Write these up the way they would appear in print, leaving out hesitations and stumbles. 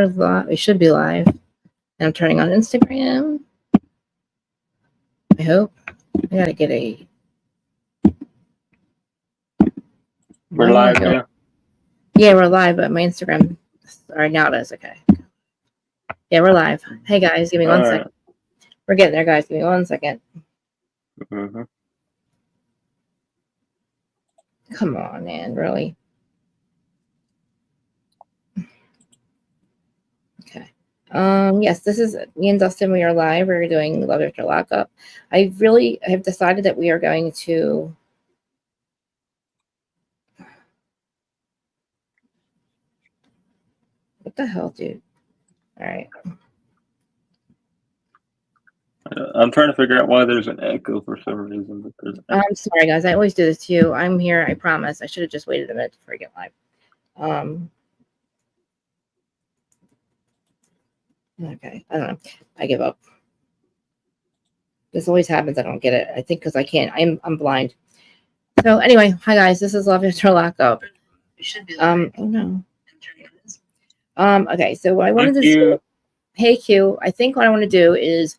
we're live. We should be live. And I'm turning on Instagram. I hope. I gotta get a. We're live now. Yeah, we're live, but my Instagram. All right, now it is okay. Yeah, we're live. Hey guys, give me one second. We're getting there, guys. Give me 1 second. Mm-hmm. Come on, man. Really? Okay. Yes, this is me and Dustin. We are live. We're doing Love After Lockup. I really have decided that we are going to. What the hell, dude? All right. I'm trying to figure out why there's an echo for some reason. I'm sorry, guys. I always do this to you. I'm here. I promise. I should have just waited a minute before I get live. Okay. I don't know. I give up. This always happens. I don't get it. I think because I can't. I'm blind. So anyway, hi guys. This is Love After Lockup. Oh no. Okay. So what I wanted to do. Hey Q. I think what I want to do is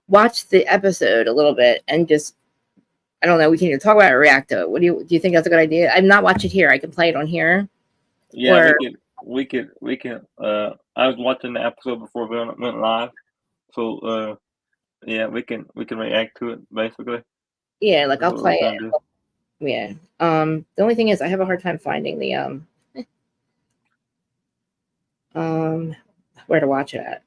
watch the episode a little bit and just. I don't know. We can either talk about it or react to it. What do you think that's a good idea? I'm not watching it here. I can play it on here. Yeah, we can. I was watching the episode before we went live, so yeah, we can react to it basically. Yeah, like I'll play it. Yeah. The only thing is, I have a hard time finding the where to watch it at.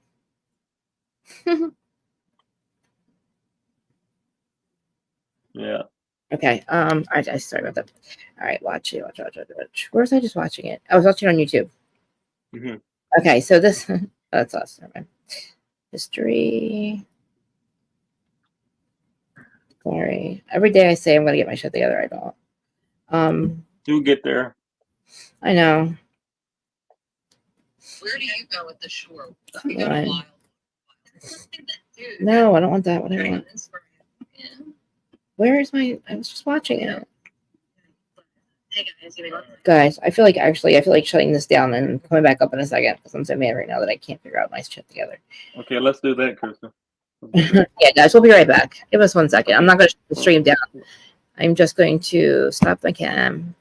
Yeah. Okay. I sorry about that. All right, watch. Where was I just watching it? I was watching it on YouTube. Mm-hmm. Okay, so this that's us. History. Sorry. Every day I say I'm gonna get my shit together. I don't. You'll get there. I know. Where do you go with the shore? Come on. No, I don't want that. What I want. Where is my? I was just watching it. Guys, I feel like shutting this down and coming back up in a second because I'm so mad right now that I can't figure out my shit together. Okay, let's do that, Krista. Yeah, guys, we'll be right back. Give us 1 second. I'm not going to shut the stream down. I'm just going to stop my cam.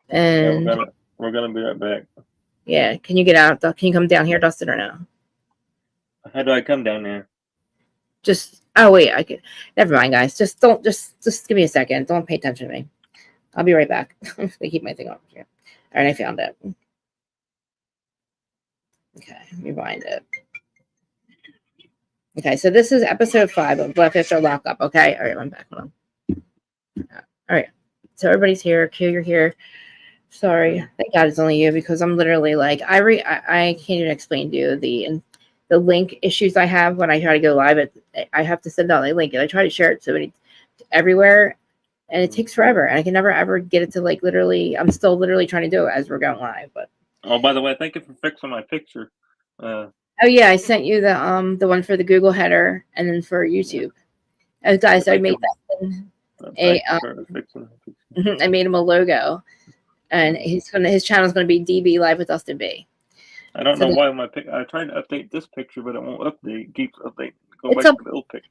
And yeah, we're gonna be right back. Yeah, can you get out? Can you come down here, Dustin, or no? How do I come down there? Wait, I could. Never mind, guys. Just give me a second. Don't pay attention to me. I'll be right back. They keep my thing on here. All right, I found it. Okay, let me find it. Okay, so this is episode 5 of Love After Lockup. Okay, all right, I'm back. Hold on. All right, so everybody's here. Q, you're here. Sorry, thank God it's only you because I'm literally like I can't even explain to you the link issues I have when I try to go live. I have to send out a link and I try to share it so many everywhere, and it takes forever. And I can never ever get it to like literally. I'm still literally trying to do it as we're going live. But by the way, thank you for fixing my picture. Oh yeah, I sent you the one for the Google header and then for YouTube. Oh guys, I made that I made him a logo. And his channel is going to be DB Live with Dustin B. I don't know why I tried to update this picture, but it won't update. It keeps updating. Go back to the old picture.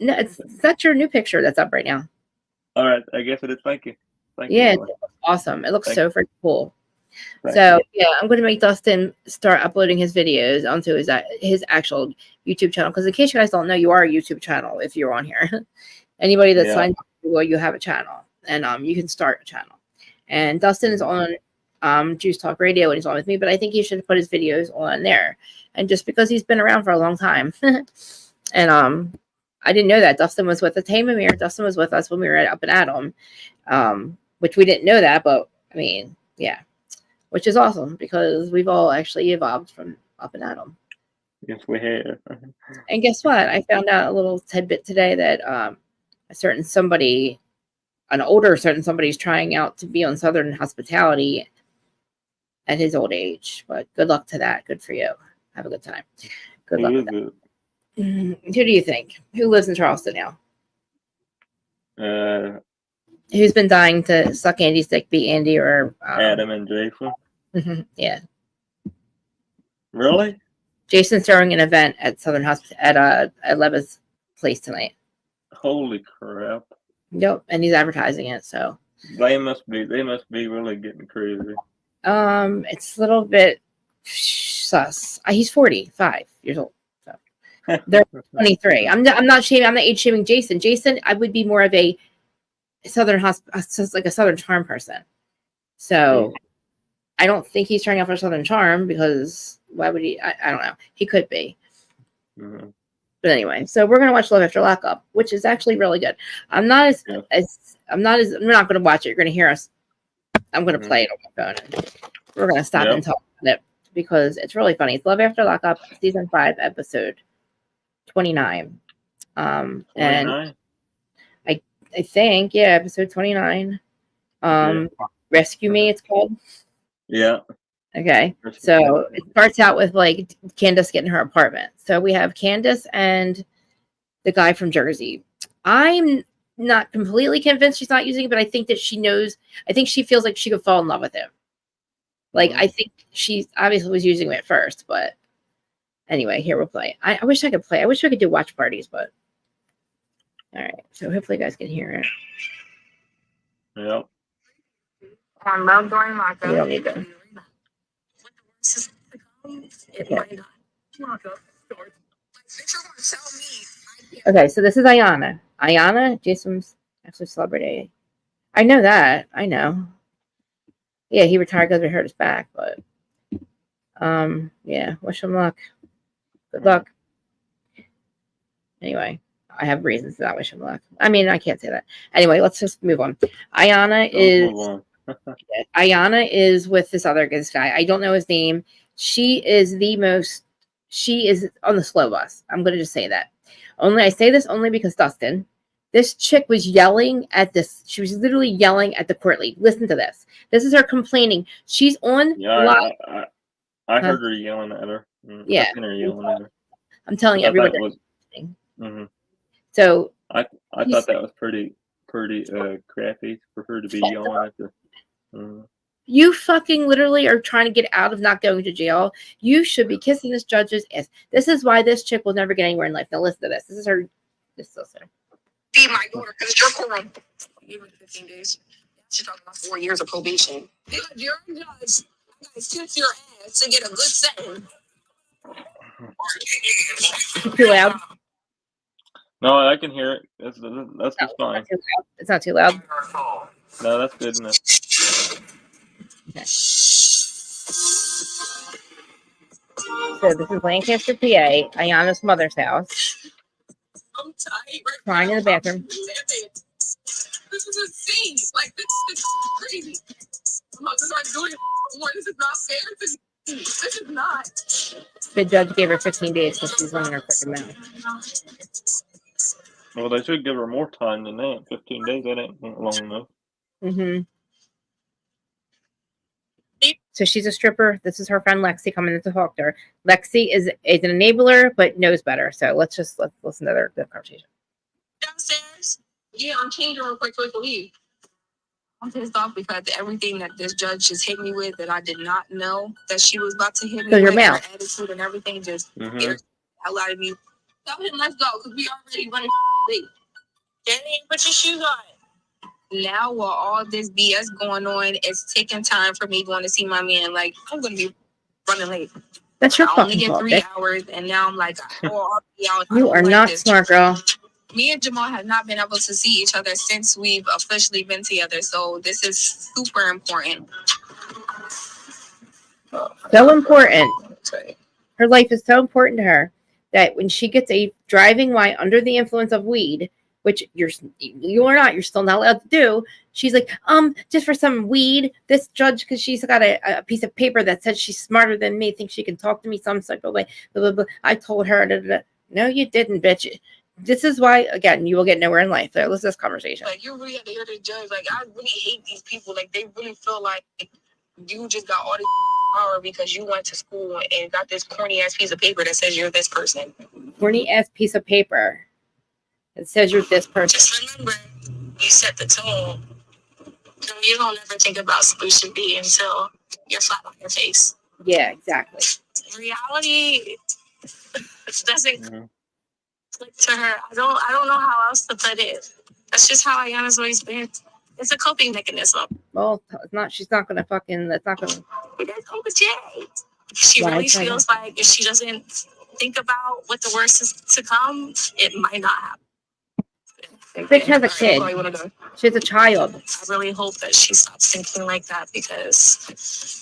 No, that's your new picture that's up right now. All right, I guess it is. Thank you. Yeah, it looks awesome. It looks so freaking cool. So yeah, I'm going to make Dustin start uploading his videos onto his actual YouTube channel. Because in case you guys don't know, you are a YouTube channel if you're on here. Anybody that signs up, well, you have a channel, and you can start a channel. And Dustin is on Juice Talk Radio and he's on with me, but I think he should put his videos on there. And just because he's been around for a long time. And I didn't know that. Dustin was with us. Hey, Mamir, Dustin was with us when we were up in Adam. Which we didn't know that, but I mean, yeah. Which is awesome because we've all actually evolved from up in Adam. Yes, we have. And guess what? I found out a little tidbit today that an older somebody's trying out to be on Southern Hospitality at his old age. But good luck to that. Good for you. Have a good time. Good luck with that. Who do you think? Who lives in Charleston now? Who's been dying to suck Andy's dick, be Andy or Adam and Jason? Yeah. Really? Jason's throwing an event at Southern Hospital at Leva's place tonight. Holy crap! Yep, and he's advertising it. So They must be really getting crazy. It's a little bit sus. He's 45 years old. So they're 23. I'm not shaming. I'm not age shaming Jason. Jason, I would be more of a Southern like a Southern Charm person. So I don't think he's trying out for Southern Charm because why would he? I don't know. He could be. Mm-hmm. But anyway, so we're gonna watch Love After Lockup, which is actually really good. We're not gonna watch it. You're gonna hear us. I'm gonna play it on my phone. We're gonna stop and talk about it because it's really funny. It's Love After Lockup, season 5, episode 29. 29? And I think, yeah, episode 29. Rescue Me, it's called. Yeah. Okay. So it starts out with like Candace getting her apartment. So we have Candace and the guy from Jersey. I'm not completely convinced she's not using it, but I think that she knows. I think she feels like she could fall in love with him. Like, I think she obviously was using it at first, but anyway, here we'll play. I wish I could play. I wish we could do watch parties, but all right. So hopefully you guys can hear it. Yep. On love during lockup. You don't need to. Okay, so this is Ayanna. Ayanna, Jason's actually celebrity. I know that. I know. Yeah, he retired because he hurt his back, but yeah, wish him luck. Good luck. Anyway, I have reasons to not wish him luck. I mean, I can't say that. Anyway, let's just move on. Ayanna is with this guy. I don't know his name. She is on the slow bus. I'm going to just say that. I say this only because Dustin, this chick was yelling at this. She was literally yelling at the court lead. Listen to this. This is her complaining. She's on. Yeah, I heard her yelling at her. Yeah. I her yelling at her. I'm telling everybody. So I thought that was pretty crappy for her to be yelling at her. You fucking literally are trying to get out of not going to jail. You should be kissing this judge's ass. This is why this chick will never get anywhere in life. Now listen to this. This is her. Just listen. Be my daughter because you're cool. Even 15 days. She's talking about 4 years of probation. You're a judge. I gotta kiss your ass to get a good sentence. Too loud? No, I can hear it. That's just fine. It's not too loud. No, that's good enough. Okay. So this is Lancaster, PA, Ayanna's mother's house. I'm tired. Crying in the bathroom. This is a scene. Like, this is crazy. I'm not doing it anymore. This is not fair. This is not. The judge gave her 15 days because she's running her freaking mouth. Well, they should give her more time than that. 15 days, that ain't long enough. Mm-hmm. So she's a stripper. This is her friend Lexi coming in to talk to her. Lexi is an enabler, but knows better. So let's listen to their conversation. Downstairs? Yeah, I'm changing real quick so we can leave. I'm pissed off because everything that this judge just hit me with that I did not know that she was about to hit me with, her attitude and everything just get the hell out of me. Tell him let's go because we already running late. Danny, put your shoes on. Now while all this BS going on, it's taking time for me going to see my man. Like, I'm going to be running late. That's your I only fucking get 3 fault, hours, and now I'm like, you are not smart, girl. Me and Jamal have not been able to see each other since we've officially been together. So this is super important. So important. Her life is so important to her that when she gets a driving while under the influence of weed, which you are not, you're still not allowed to do. She's like, just for some weed, this judge, because she's got a piece of paper that says she's smarter than me, thinks she can talk to me some type of way. Blah, blah, blah. I told her, no, you didn't, bitch. This is why, again, you will get nowhere in life. So let's this conversation. Like, you really have to hear the judge. Like, I really hate these people. Like, they really feel like you just got all this power because you went to school and got this corny ass piece of paper that says you're this person. Corny ass piece of paper. It says you're this person. Just remember, you set the tone. You don't ever think about solution B until you're flat on your face. Yeah, exactly. Reality doesn't click to her. I don't know how else to put it. That's just how Ayanna's always been. It's a coping mechanism. Well, it's not. She's not gonna fucking. That's not gonna. She really feels like if she doesn't think about what the worst is to come, it might not happen. Bitch has a kid. She's a child. I really hope that she stops thinking like that because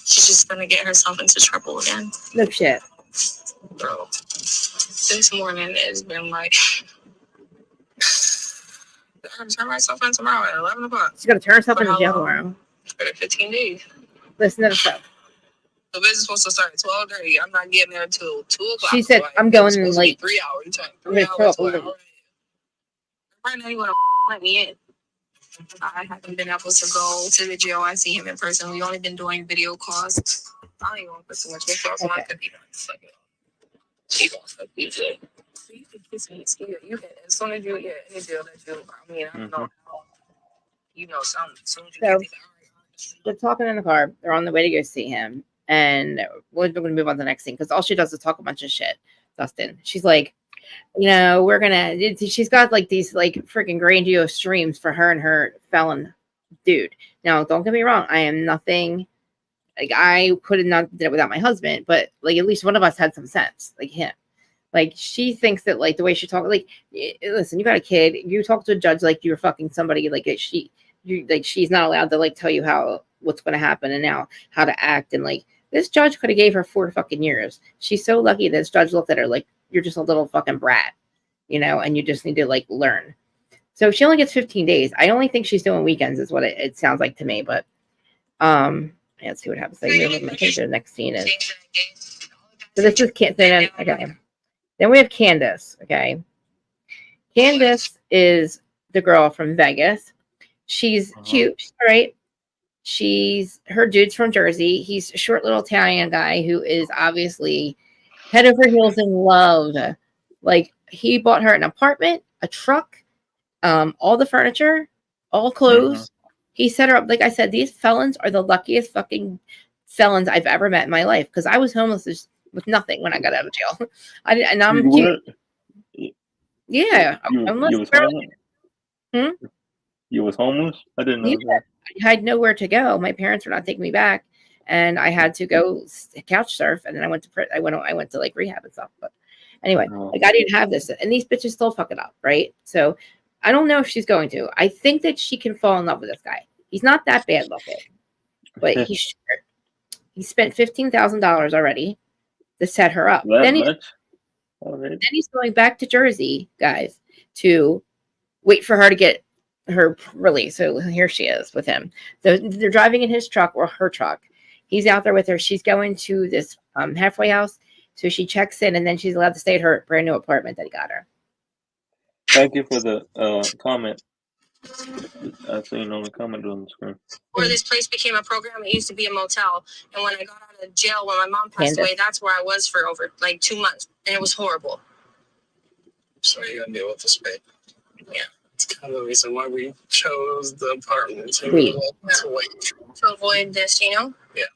she's just gonna get herself into trouble again. No shit. Bro, this morning has been like, I'm turn myself in tomorrow at 11 o'clock. She's gonna turn herself into jail tomorrow. For 15 days. Listen to the show. The business supposed to start at 12:30. I'm not getting there until 2 o'clock. She said, I'm going in late. 3 hours. I'm gonna throw up a little. Right now, you want to let me in. I haven't been able to go to the jail. I see him in person. We've only been doing video calls. I don't even want to put so much video calls on my computer. She wants to be good. So you can kiss me. You can, as soon as you get any deal that you, I mean, I don't know how, you know, something. As soon as you get they're talking in the car. They're on the way to go see him. And we're going to move on to the next thing because all she does is talk a bunch of shit, Dustin. She's like, you know, we're going to, she's got like these like freaking grandiose dreams for her and her felon dude. Now, don't get me wrong. I am nothing, like I could have not did it without my husband, but like at least one of us had some sense, like him. Like she thinks that like the way she talks, like, listen, you got a kid, you talk to a judge like you're fucking somebody, like she's not allowed to like tell you what's going to happen and now how to act. And like this judge could have gave her 4 fucking years. She's so lucky this judge looked at her like you're just a little fucking brat, you know, and you just need to like learn. So she only gets 15 days. I only think she's doing weekends is what it sounds like to me. But let's see what happens. I think the next scene is. So this is Candace. Okay. Then we have Candace. Okay. Candace is the girl from Vegas. She's cute, right? Her dude's from Jersey. He's a short little Italian guy who is obviously head over heels in love. Like he bought her an apartment, a truck, all the furniture, all clothes. He set her up. Like I said, these felons are the luckiest fucking felons I've ever met in my life because I was homeless with nothing when I got out of jail. And I'm cute. Yeah. You was homeless? You was homeless? I didn't know that. I had nowhere to go. My parents were not taking me back, and I had to go couch surf. And then I went to like rehab and stuff. But anyway, like I didn't have this, and these bitches still fuck it up, right? So I don't know if she's going to. I think that she can fall in love with this guy. He's not that bad looking, but he's short. He spent $15,000 already to set her up. Then he's going back to Jersey, guys, to wait for her to get her release. So here she is with him. So they're driving in his truck or her truck. He's out there with her. She's going to this halfway house. So she checks in and then she's allowed to stay at her brand new apartment that he got her. Thank you for the comment. I've seen on the comment on the screen. Where this place became a program, it used to be a motel. And when I got out of jail, when my mom passed away, that's where I was for over like 2 months. And it was horrible. So you gotta deal with this, babe. Yeah. It's kind of the reason why we chose the apartment to avoid this, you know? Yeah.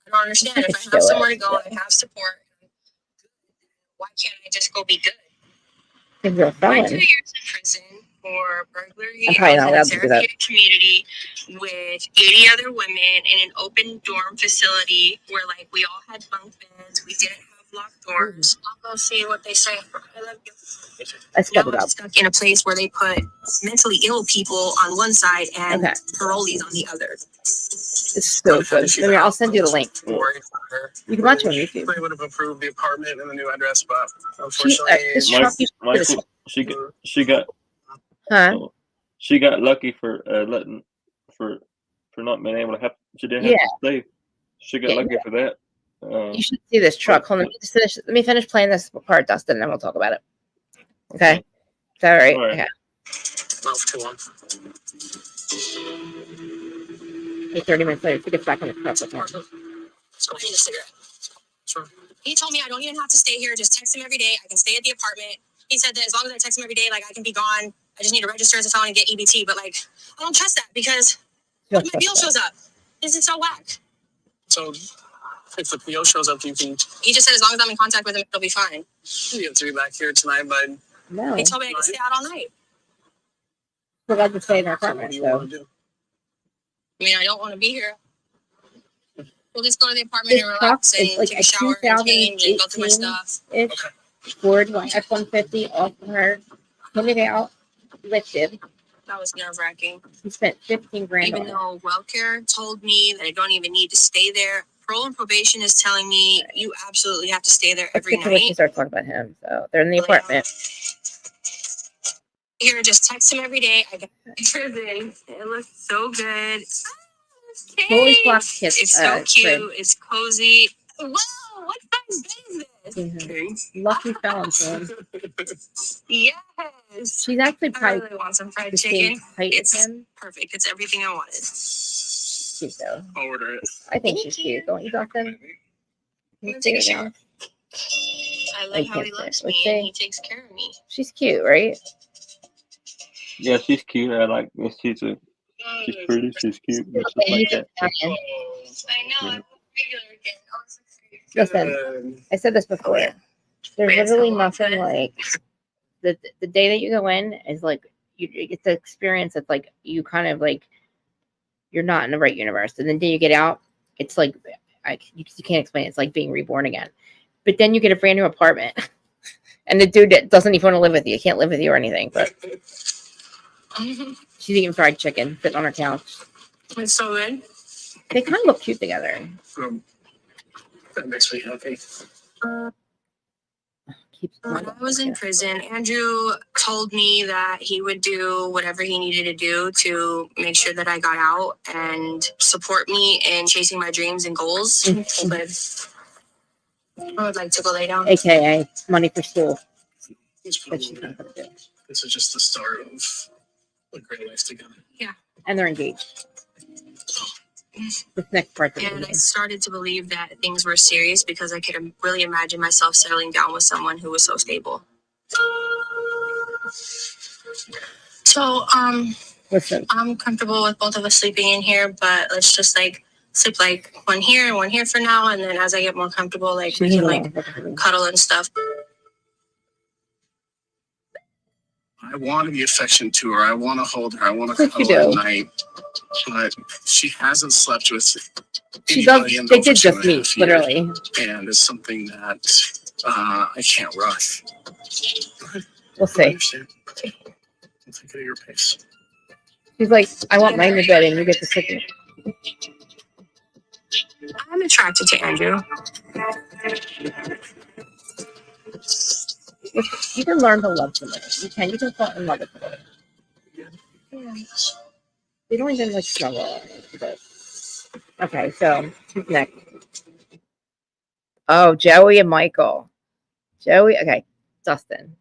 I don't understand. If I have somewhere to go and I have support, why can't I just go be good? You're a felon. 2 years in prison for burglary in a therapeutic community with 80 other women in an open dorm facility where like we all had bunk beds. We didn't have locked doors. I'll go see what they say. I love you. Now I'm stuck in a place where they put mentally ill people on one side and parolees on the other. It's so good. I'll send you the link. You can watch it on YouTube. They would have approved the apartment and the new address, but unfortunately, she got lucky for not being able to have. She didn't have to stay. She got lucky for that. You should see this truck. Hold on, let me finish playing this part, Dustin, and then we'll talk about it. Okay, is that all right? Okay. Okay, 30 minutes later, she gets back in the truck with him. He told me I don't even have to stay here. Just text him every day. I can stay at the apartment. He said that as long as I text him every day, like I can be gone. I just need to register as a felon and get EBT. But like, I don't trust that because my bill shows up. This is so whack. So If the PO shows up, you can. He just said as long as I'm in contact with him, it'll be fine. You have to be back here tonight, bud. No. He told me I could stay out all night. We're about to stay in our apartment, so. I mean, I don't want to be here. We'll just go to the apartment This and truck relax and is like take a a shower and change and go through my 2018 stuff. ish Ford F-150 off of her, put it out, lifted. That was nerve wracking. He spent 15 grand Even on it. though WellCare told me that I don't even need to stay there, parole and probation is telling me you absolutely have to stay there Let's every get to what she night. started talking about him. So they're in the apartment. Here, just text him every day. I got pictures in. It looks so good. Holy Floss Kiss. It's so cute. Crib. It's cozy. Whoa, what size bed is this? Mm-hmm. Lucky felons, man. Yes. She's actually I probably really want some fried the chicken. same height as It's him. perfect. It's everything I wanted. Cute though. I'll order it. I think she's cute, don't you, Dustin? Can you take it down? I love how he loves me and he takes care of me. She's cute, right? Yeah, she's cute. I like this. She's pretty. She's cute. Just like that. I know. I'm regular again. Listen, I said this before. There's literally nothing like the day that you go in is like you get the experience that's like you kind of like you're not in the right universe, and the day you get out, it's like you can't explain it. It's like being reborn again. But then you get a brand new apartment, and the dude that doesn't even want to live with you, can't live with you or anything. But she's eating fried chicken, sitting on her couch. It's so good. They kind of look cute together. That makes me happy. When I was in prison, Andrew told me that he would do whatever he needed to do to make sure that I got out and support me in chasing my dreams and goals. But I would like to go lay down. AKA money for school. This is just the start of a great life together. Yeah. And they're engaged. This next part. And I started to believe that things were serious because I could really imagine myself settling down with someone who was so stable. So, listen, I'm comfortable with both of us sleeping in here, but let's just like sleep like one here and one here for now, and then as I get more comfortable, like we can like cuddle and stuff. I want to be affectionate to her. I want to hold her. I want to cuddle at night. But she hasn't slept with. She does. They did just meet, literally. And it's something that I can't rush. We'll see. I'll take it at your pace. She's like, I want mine in bed, and you get to sleep in. I'm attracted to Andrew. You can learn to love somebody. You can. You can fall in love with somebody. Yeah. They don't even like snuggle. Okay, so who's next? Oh, Joey and Michael. Joey. Okay, Dustin.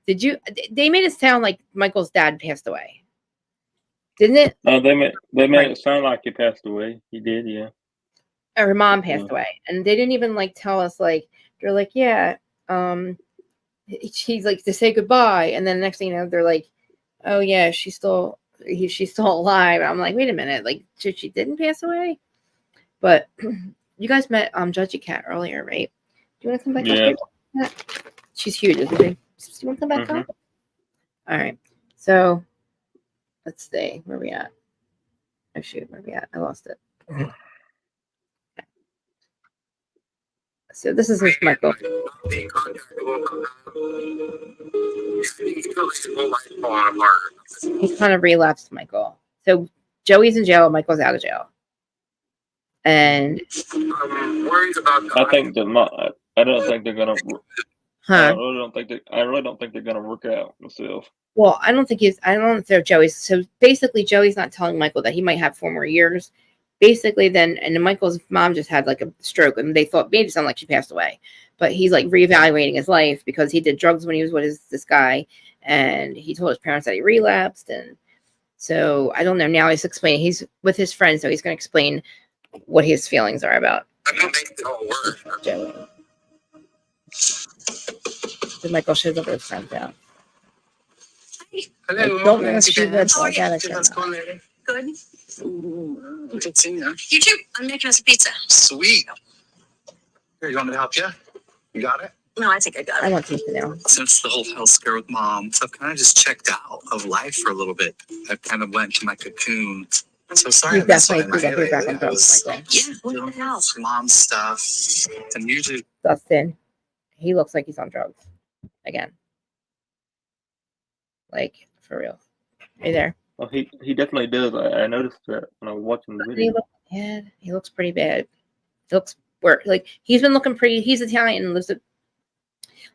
Did you? They made it sound like Michael's dad passed away, didn't it? No, they made it sound like he passed away. He did, yeah. Or her mom passed away, and they didn't even like tell us. Like they're like, yeah, she's like to say goodbye, and then the next thing you know, they're like, oh yeah, she's still alive. I'm like, wait a minute, like she didn't pass away. But you guys met Judgy Cat earlier, right? Do you want to come back? Yeah. Up? She's huge, isn't she? Do you want to come back up? All right. So let's see where we at. Oh shoot, where we at? I lost it. Okay. So this is Michael. He kind of relapsed, Michael. So Joey's in jail. Michael's out of jail. And I think I don't think they're gonna. I really don't think they're gonna work out themselves. Well, I don't know if Joey's. So basically, Joey's not telling Michael that he might have 4 more years. Basically, then Michael's mom just had like a stroke, and they made it sound like she passed away. But he's like reevaluating his life because he did drugs when he was with this guy, and he told his parents that he relapsed, and so I don't know. Now he's explaining. He's with his friend, so he's going to explain what his feelings are about Joey. So Michael shows up with his friends out. Hello. Don't want to see that. Good. Good seeing you. You too. I'm making us a pizza. Sweet. Here, you want me to help you? You got it? No, I think I got it. I want to know. Since the whole health scare with mom, so I've kind of just checked out of life for a little bit. I kind of went to my cocoon. So sorry, You I've been so definitely back on I drugs, was Michael. yeah, doing mom stuff, and usually Dustin, he looks like he's on drugs again. Like, for real. Right there. Well, he definitely does. I noticed that when I was watching the video. He looks pretty bad. He looks like he's been looking pretty. He's Italian and lives at.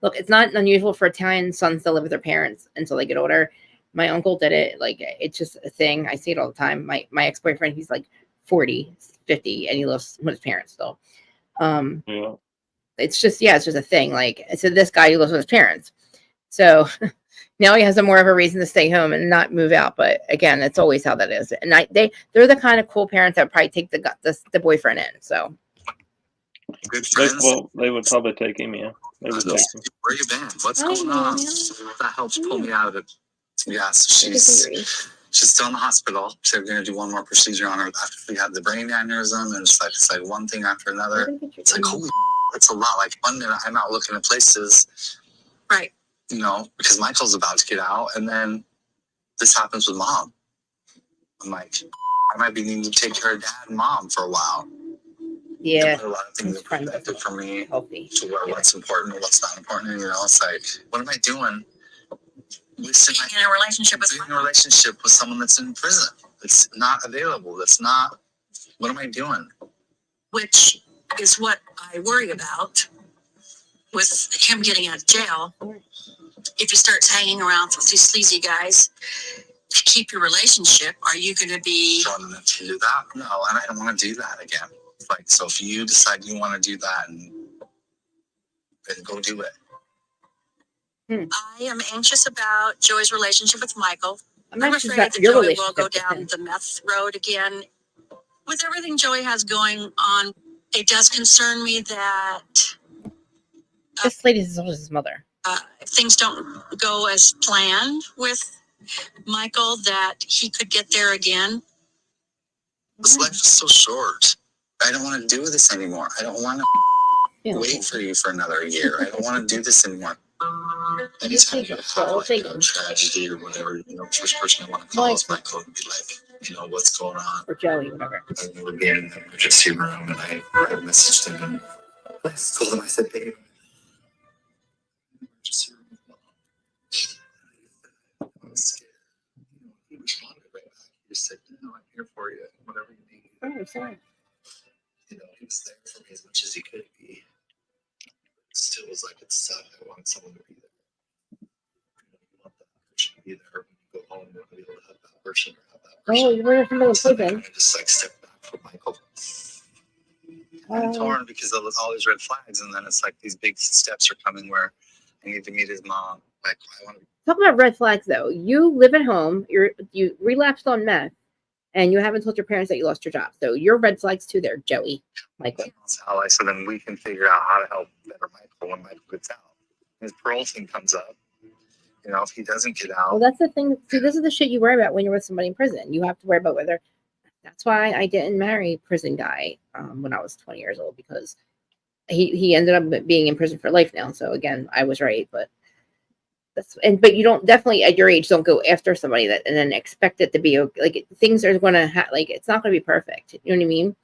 Look, it's not unusual for Italian sons to live with their parents until they get older. My uncle did it. Like, it's just a thing. I see it all the time. My ex-boyfriend, he's like 40, 50, and he lives with his parents still. Yeah. It's just a thing. Like, so this guy, he lives with his parents. So now he has more of a reason to stay home and not move out. But again, that's always how that is. And they're the kind of cool parents that probably take the boyfriend in. So good friends. They would probably take him, yeah. They would take him. Where you been? What's going on? That helps pull me out of it. Yeah, so she's still in the hospital. So they're going to do one more procedure on her after she had the brain aneurysm, and it's like one thing after another. It's like, holy, that's a lot. Like, one minute I'm out looking at places, right? You know, because Michael's about to get out, and then this happens with mom. I'm like, I might be needing to take care of dad and mom for a while. Yeah, a lot of things that perspective for me to where what's important and what's not important. And, you know, it's like, what am I doing? Being in a relationship with someone that's in prison. That's not available. That's not. What am I doing? Which is what I worry about with him getting out of jail. If he starts hanging around with these sleazy guys to keep your relationship, are you going to be telling them to do that? No, and I don't want to do that again. Like, so if you decide you want to do that, and then go do it. I am anxious about Joey's relationship with Michael. I'm afraid that Joey will go down the meth road again. With everything Joey has going on, it does concern me that this lady is always his mother. If things don't go as planned with Michael, that he could get there again. This life is so short. I don't want to do this anymore. I don't want to wait for you for another year. I don't want to do this anymore. Anytime you have like a tragedy or whatever, you know, first person I want to call is Michael and be like, you know, what's going on? Or Joey, whatever. And we were being in the emergency room, and I messaged him and I told him, I said, babe, emergency room. I was scared. You know, he responded right back. He just said, no, I'm here for you. Whatever you need. Oh, sorry. You know, he was there for me as much as he could be. It still was like, it's sad. I want someone to be there. You want that person to be there when you go home. You want to be able to have that person or have that person. Oh, you were from the prison. I just like step back from Michael. I'm torn because of all these red flags, and then it's like these big steps are coming where I need to meet his mom. Like, I want to talk about red flags though. You live at home. You relapsed on meth, and you haven't told your parents that you lost your job. So your red flags too there, Joey. Michael. Ally, so then we can figure out how to help better Michael when Michael gets out. His parole thing comes up. You know, if he doesn't get out. Well, that's the thing. See, this is the shit you worry about when you're with somebody in prison. You have to worry about whether. That's why I didn't marry a prison guy when I was 20 years old, because he ended up being in prison for life now. So again, I was right, but but you don't, definitely at your age, don't go after somebody that and then expect it to be like things are going to like it's not going to be perfect. You know what I mean?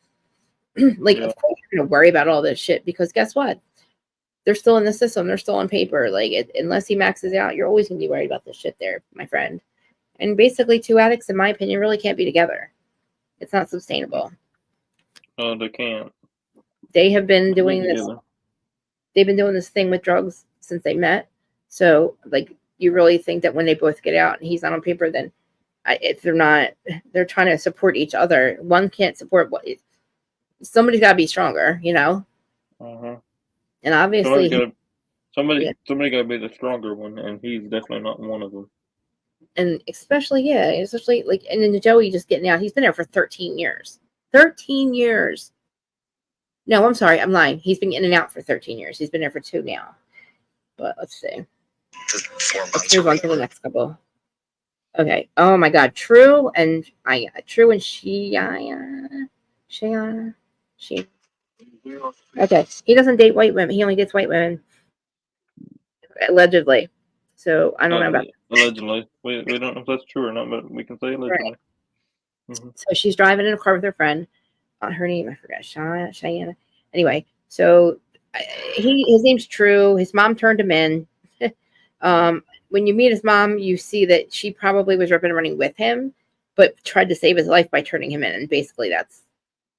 Like, yeah. Of course you're going to worry about all this shit, because guess what? They're still in the system. They're still on paper. Like, unless he maxes out, you're always going to be worried about this shit there, my friend. And basically, two addicts, in my opinion, really can't be together. It's not sustainable. Oh, they can't. They have been doing this. They've been doing this thing with drugs since they met. So, like, you really think that when they both get out and he's not on paper, then if they're not, they're trying to support each other. One can't support what. Somebody's got to be stronger, you know. Uh-huh. And obviously, somebody got to be the stronger one, and he's definitely not one of them. And especially like, and then Joey just getting out. He's been there for 13 years. 13 years. No, I'm sorry, I'm lying. He's been in and out for 13 years. He's been there for 2 now. But let's see. 4 months. Let's move on to the next couple. Okay. Oh my God, True and Shayana. Okay, he doesn't date white women. He only dates white women, allegedly. So I don't know about allegedly. We don't know if that's true or not, but we can say allegedly. Right. So she's driving in a car with her friend. Her name I forgot. Ayanna. Anyway, so his name's True. His mom turned him in. When you meet his mom, you see that she probably was ripping and running with him, but tried to save his life by turning him in. And basically, that's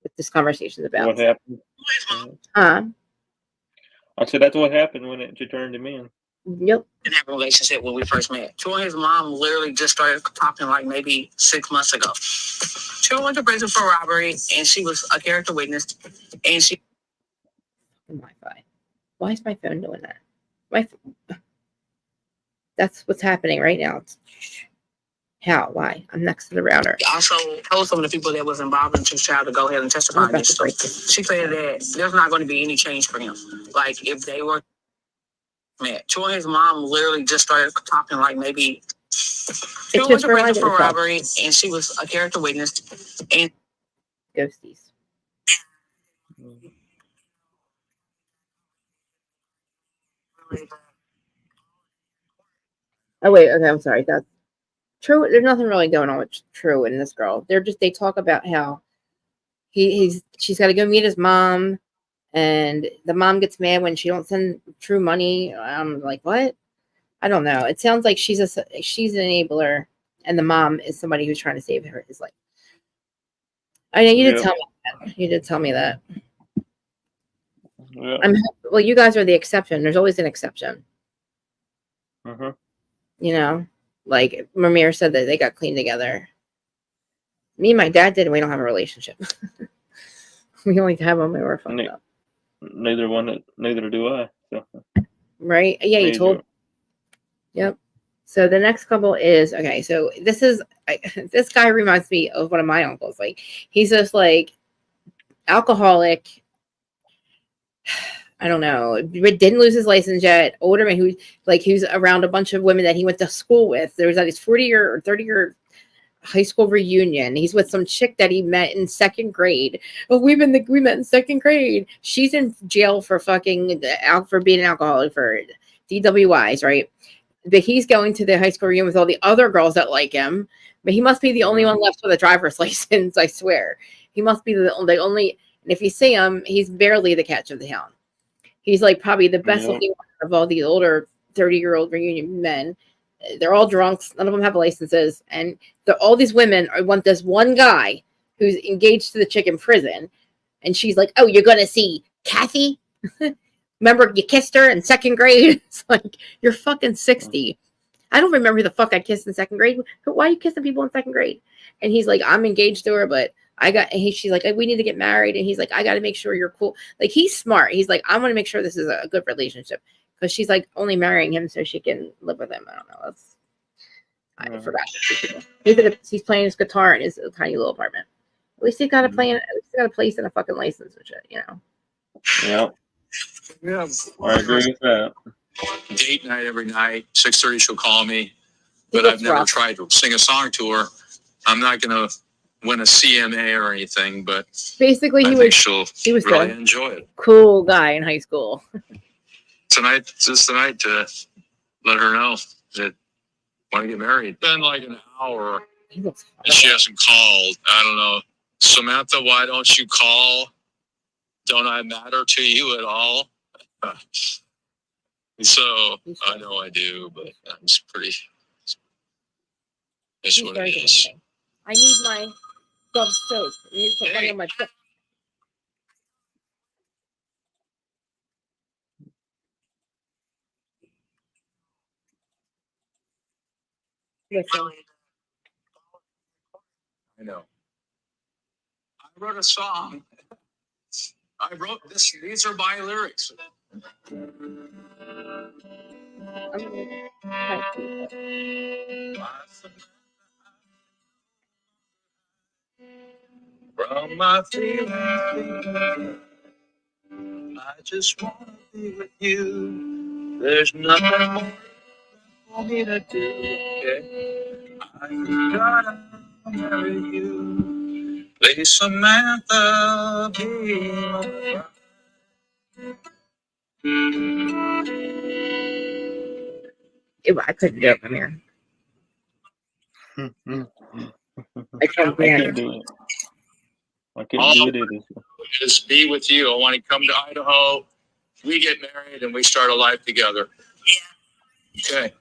what this conversation is about. What happened? I said that's what happened when she turned him in. Yep. In that relationship when we first met. Troy and his mom literally just started talking like maybe 6 months ago. Troy went to prison for robbery and she was a character witness. And she Wi-Fi. Why is my phone doing that? That's what's happening right now. How? Why? I'm next to the router. Also told some of the people that was involved in this trial to go ahead and testify. She said that there's not going to be any change for him. Like if they were met. Troy and his mom literally just started talking like maybe Troy went to prison for robbery and she was a character witness and ghosties. Oh wait, okay, I'm sorry. That's True. There's nothing really going on with True and this girl. They talk about how she's got to go meet his mom, and the mom gets mad when she don't send True money. I'm like, what? I don't know. It sounds like she's an enabler, and the mom is somebody who's trying to save his life. I know you did tell me that. You did tell me that. Yeah. Well, you guys are the exception. There's always an exception. You know, like Ramir said that they got clean together. Me and my dad did, and we don't have a relationship. We only have them when we're fucked up. Neither do I. So. Right? Yeah, you told. Yep. So the next couple is okay. So this guy reminds me of one of my uncles. Like he's just like alcoholic. I don't know. Didn't lose his license yet. Older man who's around a bunch of women that he went to school with. There was at his 40-year or 30-year high school reunion. He's with some chick that he met in second grade. Oh, we met in second grade. She's in jail for being an alcoholic for DWIs, right? But he's going to the high school reunion with all the other girls that like him. But he must be the only one left with a driver's license. I swear, he must be the only. And if you see him, he's barely the catch of the hound. He's like probably the best looking one of all the older 30-year-old reunion men. They're all drunks. None of them have licenses. And all these women want this one guy who's engaged to the chick in prison. And she's like, oh, you're going to see Kathy? Remember you kissed her in second grade? It's like, you're fucking 60. I don't remember who the fuck I kissed in second grade. Why are you kissing people in second grade? And he's like, I'm engaged to her, but she's like, we need to get married. And he's like, I got to make sure you're cool. Like, he's smart. He's like, I want to make sure this is a good relationship. Because she's like only marrying him so she can live with him. I don't know. I forgot. He's playing his guitar in his tiny little apartment. At least he got a place and a fucking license and shit, you know. Yeah. Yeah. I agree with that. Date night every night, 6:30 she'll call me. But I've never tried to sing a song to her. I'm not gonna win a CMA or anything, but basically he was really enjoy it. Cool guy in high school. Tonight to let her know that I want to get married. Been like an hour and she hasn't called. I don't know. Samantha, why don't you call? Don't I matter to you at all? So I know I do, but it's pretty. It's what it is. I need my Dove soap. I need to put money on my foot. Listen. I know. I wrote a song. I wrote this. These are my lyrics. From my feelings, I just want to be with you. There's nothing more for me to do. Okay? I gotta marry you. Please, Samantha, be my bride. I couldn't do it from here. I can't do it. I couldn't do it either. Is be with you. I want to come to Idaho. We get married and we start a life together. Yeah. Okay.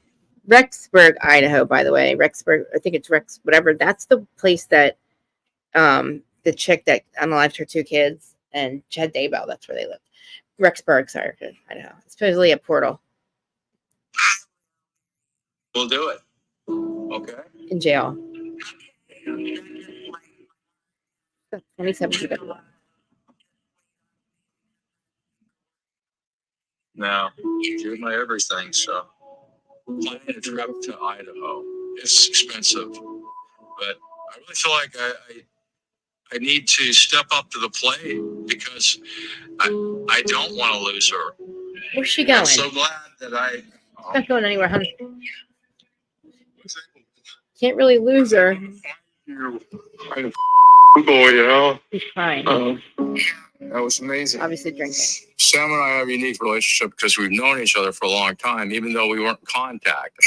Rexburg, Idaho, by the way. Rexburg, I think it's Rex, whatever. That's the place that the chick that unalived her 2 kids and Chad Daybell, that's where they lived. Rexburg, sorry, Idaho. It's supposedly a portal. We'll do it. Okay. In jail. 27 people. Now, you're my everything, so planning a trip to Idaho. It's expensive, but I really feel like I need to step up to the plate because I don't want to lose her. Where's she going? I'm so glad that She's not going anywhere, honey. Can't really lose her. Boy, you know. She's crying. That was amazing. Obviously drinking. Sam and I have a unique relationship because we've known each other for a long time, even though we weren't in contact.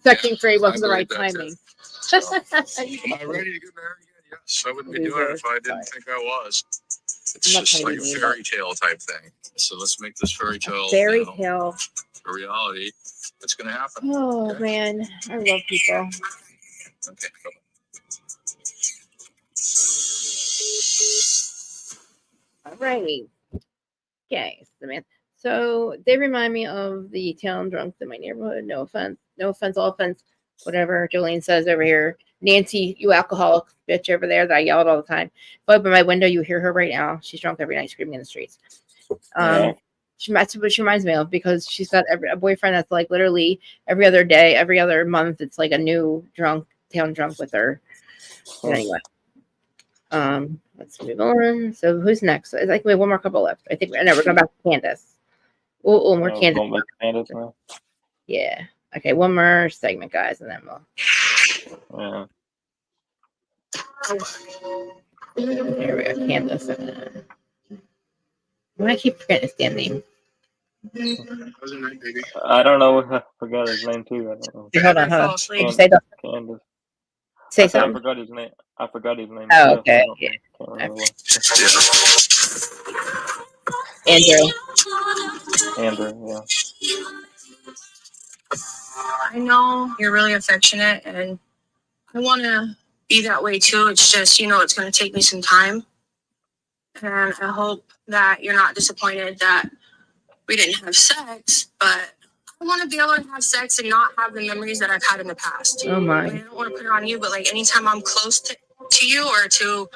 Second grade wasn't the right timing. Am I ready to get married again? Yes, I wouldn't be doing it if I didn't think I was. It's just like a fairy tale type thing. So let's make this fairy tale a reality. It's going to happen. Oh, okay. Man. I love people. Okay. All right. Okay, Samantha. So they remind me of the town drunks in my neighborhood. No offense. No offense, all offense. Whatever Jolene says over here. Nancy, you alcoholic bitch over there that I yell at all the time. If I open my window, you hear her right now. She's drunk every night, screaming in the streets. That's what she reminds me of because she's got a boyfriend that's like literally every other day, every other month. It's like a new town drunk with her. But anyway, let's move on. So who's next? I think we have one more couple left. I think we're going back to Candace. Oh, more Candace. Going back to Candace now? Yeah. Okay, one more segment, guys, and then we'll. Yeah. There we go, Candace. Why do I keep forgetting his damn name? I don't know. I forgot his name too. I don't know. Hold on. Say that. Candace. Say something. I forgot his name. Oh, okay. Yeah. Andrew, yeah. I know you're really affectionate, and I want to be that way too. It's just, it's going to take me some time. And I hope that you're not disappointed that we didn't have sex, but I want to be able to have sex and not have the memories that I've had in the past. Oh my. I don't want to put it on you, but like anytime I'm close to you or to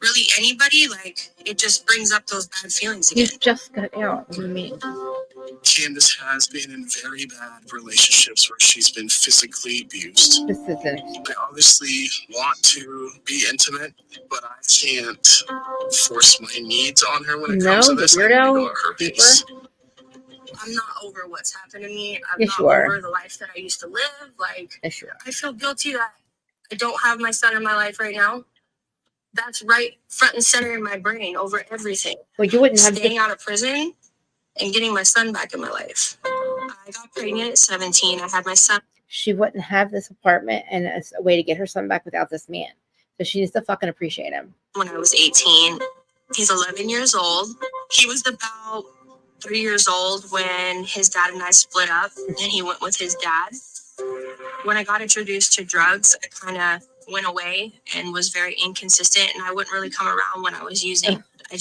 really anybody, like it just brings up those bad feelings again. You just got out. What do you mean? Candace has been in very bad relationships where she's been physically abused. This is it. I obviously want to be intimate, but I can't force my needs on her when it comes to this. I need to go at her pace. I'm not over what's happened to me. I'm yes, not you are. over the life that I used to live. Like, yes, you are. I feel guilty that I don't have my son in my life right now. That's right front and center in my brain over everything. Well, you wouldn't have staying out of prison and getting my son back in my life. I got pregnant at 17. I had my son. She wouldn't have this apartment and a way to get her son back without this man. So she needs to fucking appreciate him. When I was 18, he's 11 years old. He was about 3 years old when his dad and I split up, and he went with his dad. When I got introduced to drugs, I kind of went away and was very inconsistent, and I wouldn't really come around when I was using. I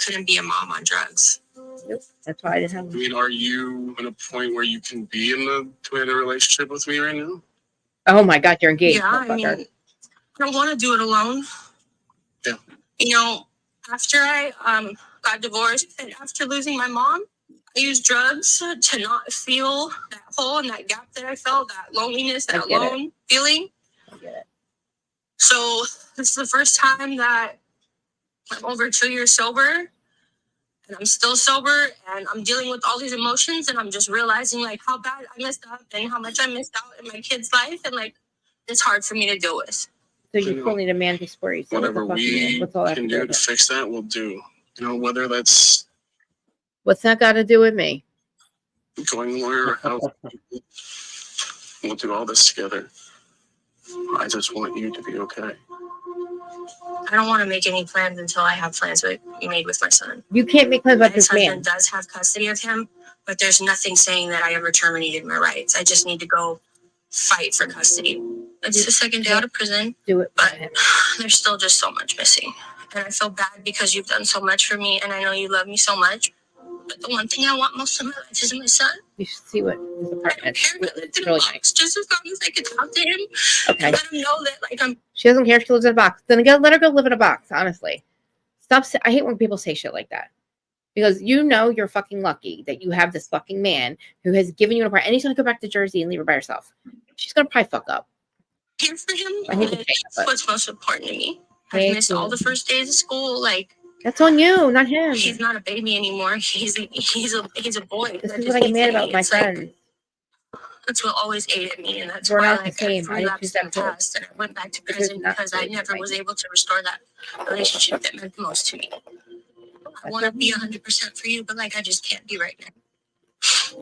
couldn't be a mom on drugs. Nope. That's why I didn't have. I mean, are you at a point where you can be in a relationship with me right now? Oh my God, you're engaged. Yeah, I mean, I don't want to do it alone. Yeah. After I got divorced and after losing my mom, I used drugs to not feel that hole and that gap that I felt, that loneliness, that lone feeling. I get it. So this is the first time that I'm over 2 years sober. And I'm still sober, and I'm dealing with all these emotions, and I'm just realizing like how bad I messed up and how much I missed out in my kid's life, and like it's hard for me to deal with. So you still need a man to support you. So whatever we can do to fix that, we'll do. You know, whether that's what's that got to do with me? Going lawyer or house, we'll do all this together. I just want you to be okay. I don't want to make any plans until I have plans made with my son. You can't make plans about this man. His husband does have custody of him, but there's nothing saying that I ever terminated my rights. I just need to go fight for custody. It's the second day out of prison, but there's still just so much missing. And I feel bad because you've done so much for me, and I know you love me so much. But the one thing I want most of my life is my son. You should see what his apartment is. It's really nice. Just as long as I can talk to him. Okay. Let him know that, like, She doesn't care if she lives in a box. Then let her go live in a box, honestly. Stop. I hate when people say shit like that. Because you know you're fucking lucky that you have this fucking man who has given you an apartment. And he's going to go back to Jersey and leave her by herself. She's going to probably fuck up. Here for him. I hate to say that, what's most important to me. I missed all the first days of school. Like, that's on you, not him. He's not a baby anymore. He's a boy. This is what I get mad about my friends. That's what always ate at me, and that's We're why not the same. I relapsed in the past, and I went back to prison because I never was able to restore that relationship that meant the most to me. I want to be 100% for you, but like I just can't be right now.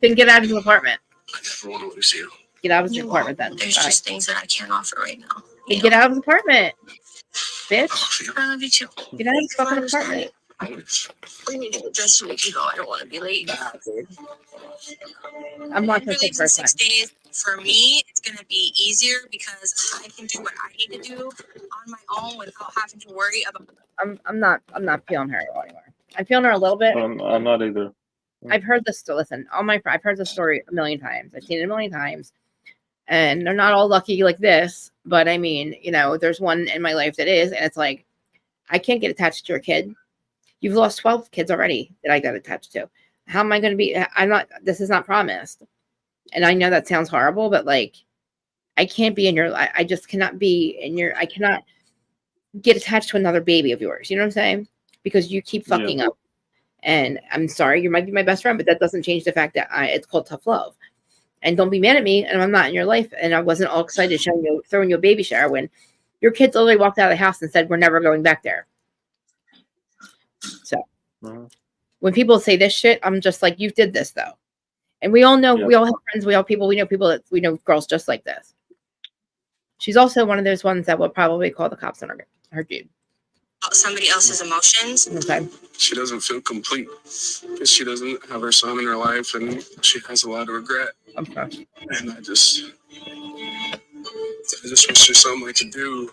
Then get out of his apartment. I never want to lose you. Get out of his apartment then. There's just things that I can't offer right now. Then get out of his apartment, bitch. I love you too. Get out of his fucking apartment. We need to get dressed so we can go. I don't want to be late. I'm watching really this first time. 6 days. For me, it's going to be easier because I can do what I need to do on my own without having to worry about. I'm not feeling her anymore. I'm feeling her a little bit. I'm not either. I've heard this. Listen, I've heard this story a million times. I've seen it a million times, and they're not all lucky like this. But I mean, you know, there's one in my life that is, and it's like, I can't get attached to your kid. You've lost 12 kids already that I got attached to. How am I going to be? This is not promised. And I know that sounds horrible, but like, I can't be in your, I just cannot be in your, I cannot get attached to another baby of yours. You know what I'm saying? Because you keep fucking up. And I'm sorry, you might be my best friend, but that doesn't change the fact that it's called tough love. And don't be mad at me. And I'm not in your life. And I wasn't all excited throwing you a baby shower when your kids literally walked out of the house and said, we're never going back there. So when people say this shit, I'm just like, you did this though. And we all know, we all have friends, we know people that we know girls just like this. She's also one of those ones that will probably call the cops on her dude. Somebody else's emotions. Okay. She doesn't feel complete because she doesn't have her son in her life, and she has a lot of regret. Okay. And I just wish there's something I could do.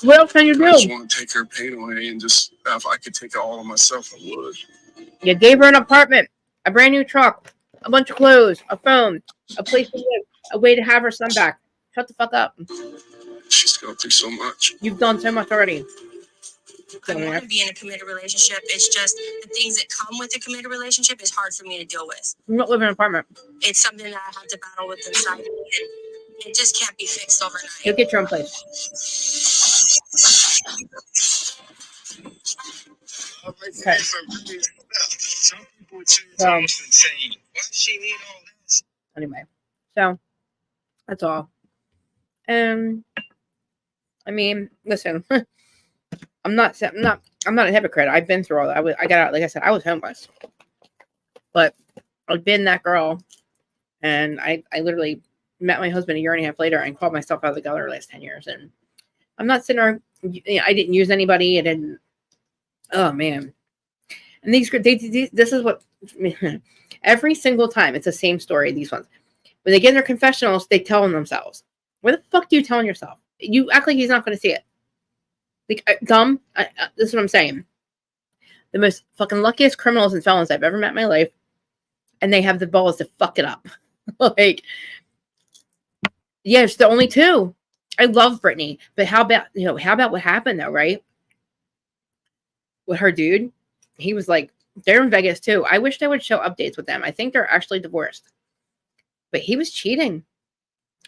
What else can you do? I just want to take her pain away, and just if I could take it all on myself, I would. You gave her an apartment, a brand new truck, a bunch of clothes, a phone, a place to live, a way to have her son back. Shut the fuck up. She's going through so much. You've done so much already. I want to be in a committed relationship. It's just the things that come with a committed relationship is hard for me to deal with. You don't live in an apartment. It's something that I have to battle with inside me. It just can't be fixed overnight. You'll get your own place. Okay. Some people would say it's almost insane. Why does she need all this? Anyway, so that's all. I mean, listen, I'm not a hypocrite. I've been through all that. I got out, like I said, I was homeless, but I've been that girl, and I literally met my husband a year and a half later and called myself out of the gutter the last 10 years. And I'm not sitting there, I didn't use anybody. I didn't, oh man. And this is what, every single time, it's the same story, these ones. When they get in their confessionals, they tell them themselves. Where the fuck do you telling yourself? You act like he's not going to see it. Like, dumb. This is what I'm saying. The most fucking luckiest criminals and felons I've ever met in my life. And they have the balls to fuck it up. Like, yeah, it's the only two. I love Brittany. But how about what happened though, right? With her dude. He was like, they're in Vegas too. I wish they would show updates with them. I think they're actually divorced. But he was cheating.